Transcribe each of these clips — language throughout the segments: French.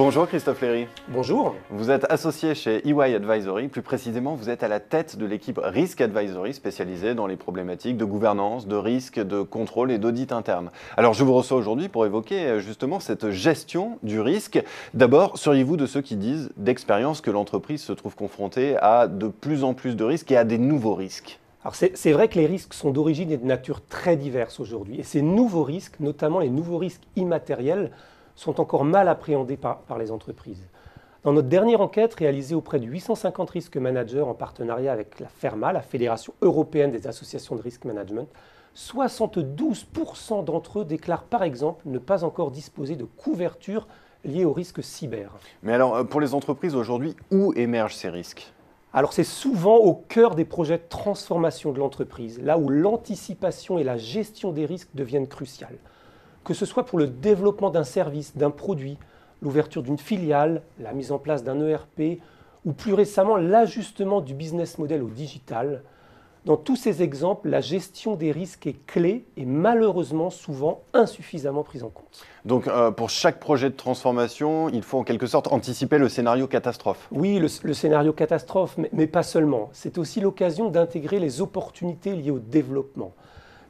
Bonjour Christophe Léry. Bonjour. Vous êtes associé chez EY Advisory, plus précisément vous êtes à la tête de l'équipe Risk Advisory spécialisée dans les problématiques de gouvernance, de risque, de contrôle et d'audit interne. Alors je vous reçois aujourd'hui pour évoquer justement cette gestion du risque. D'abord, seriez-vous de ceux qui disent d'expérience que l'entreprise se trouve confrontée à de plus en plus de risques et à des nouveaux risques? Alors c'est vrai que les risques sont d'origine et de nature très diverses aujourd'hui. Et ces nouveaux risques, notamment les nouveaux risques immatériels, sont encore mal appréhendés par les entreprises. Dans notre dernière enquête réalisée auprès de 850 risques managers en partenariat avec la FERMA, la Fédération européenne des associations de risk management, 72% d'entre eux déclarent par exemple ne pas encore disposer de couverture liée au risque cyber. Mais alors pour les entreprises aujourd'hui, où émergent ces risques ? Alors c'est souvent au cœur des projets de transformation de l'entreprise, là où l'anticipation et la gestion des risques deviennent cruciales. Que ce soit pour le développement d'un service, d'un produit, l'ouverture d'une filiale, la mise en place d'un ERP ou plus récemment l'ajustement du business model au digital. Dans tous ces exemples, la gestion des risques est clé et malheureusement souvent insuffisamment prise en compte. Donc pour chaque projet de transformation, il faut en quelque sorte anticiper le scénario catastrophe. Oui, le scénario catastrophe, mais pas seulement. C'est aussi l'occasion d'intégrer les opportunités liées au développement.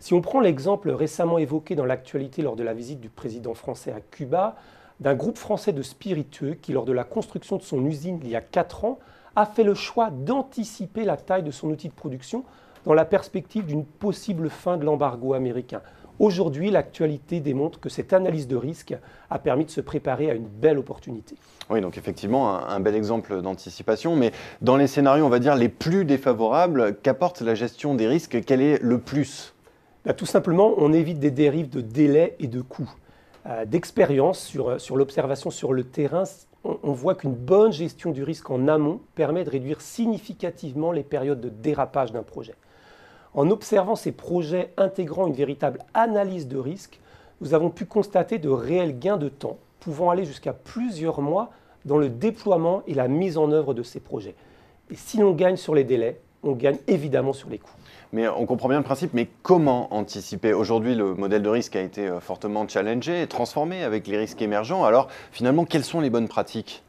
Si on prend l'exemple récemment évoqué dans l'actualité lors de la visite du président français à Cuba, d'un groupe français de spiritueux qui, lors de la construction de son usine il y a 4 ans, a fait le choix d'anticiper la taille de son outil de production dans la perspective d'une possible fin de l'embargo américain. Aujourd'hui, l'actualité démontre que cette analyse de risque a permis de se préparer à une belle opportunité. Oui, donc effectivement, un bel exemple d'anticipation. Mais dans les scénarios, on va dire, les plus défavorables, qu'apporte la gestion des risques? Quel est le plus? Tout simplement, on évite des dérives de délai et de coûts. D'expérience sur l'observation sur le terrain, on voit qu'une bonne gestion du risque en amont permet de réduire significativement les périodes de dérapage d'un projet. En observant ces projets intégrant une véritable analyse de risque, nous avons pu constater de réels gains de temps, pouvant aller jusqu'à plusieurs mois dans le déploiement et la mise en œuvre de ces projets. Et si l'on gagne sur les délais, on gagne évidemment sur les coûts. Mais on comprend bien le principe, mais comment anticiper? Aujourd'hui, le modèle de risque a été fortement challengé et transformé avec les risques émergents. Alors, finalement, quelles sont les bonnes pratiques?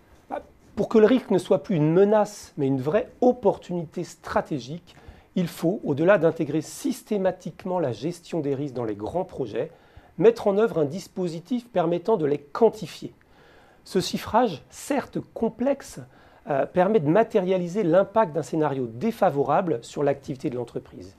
Pour que le risque ne soit plus une menace, mais une vraie opportunité stratégique, il faut, au-delà d'intégrer systématiquement la gestion des risques dans les grands projets, mettre en œuvre un dispositif permettant de les quantifier. Ce chiffrage, certes complexe, permet de matérialiser l'impact d'un scénario défavorable sur l'activité de l'entreprise.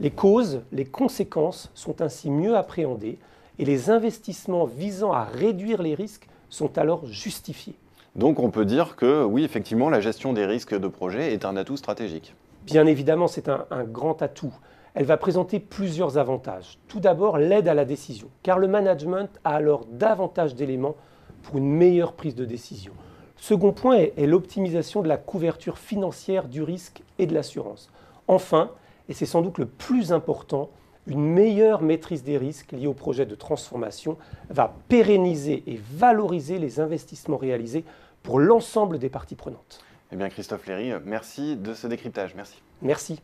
Les causes, les conséquences sont ainsi mieux appréhendées et les investissements visant à réduire les risques sont alors justifiés. Donc on peut dire que oui, effectivement, la gestion des risques de projet est un atout stratégique. Bien évidemment, c'est un grand atout. Elle va présenter plusieurs avantages. Tout d'abord, l'aide à la décision, car le management a alors davantage d'éléments pour une meilleure prise de décision. Second point est l'optimisation de la couverture financière du risque et de l'assurance. Enfin, et c'est sans doute le plus important, une meilleure maîtrise des risques liés au projet de transformation va pérenniser et valoriser les investissements réalisés pour l'ensemble des parties prenantes. Eh bien Christophe Léry, merci de ce décryptage. Merci. Merci.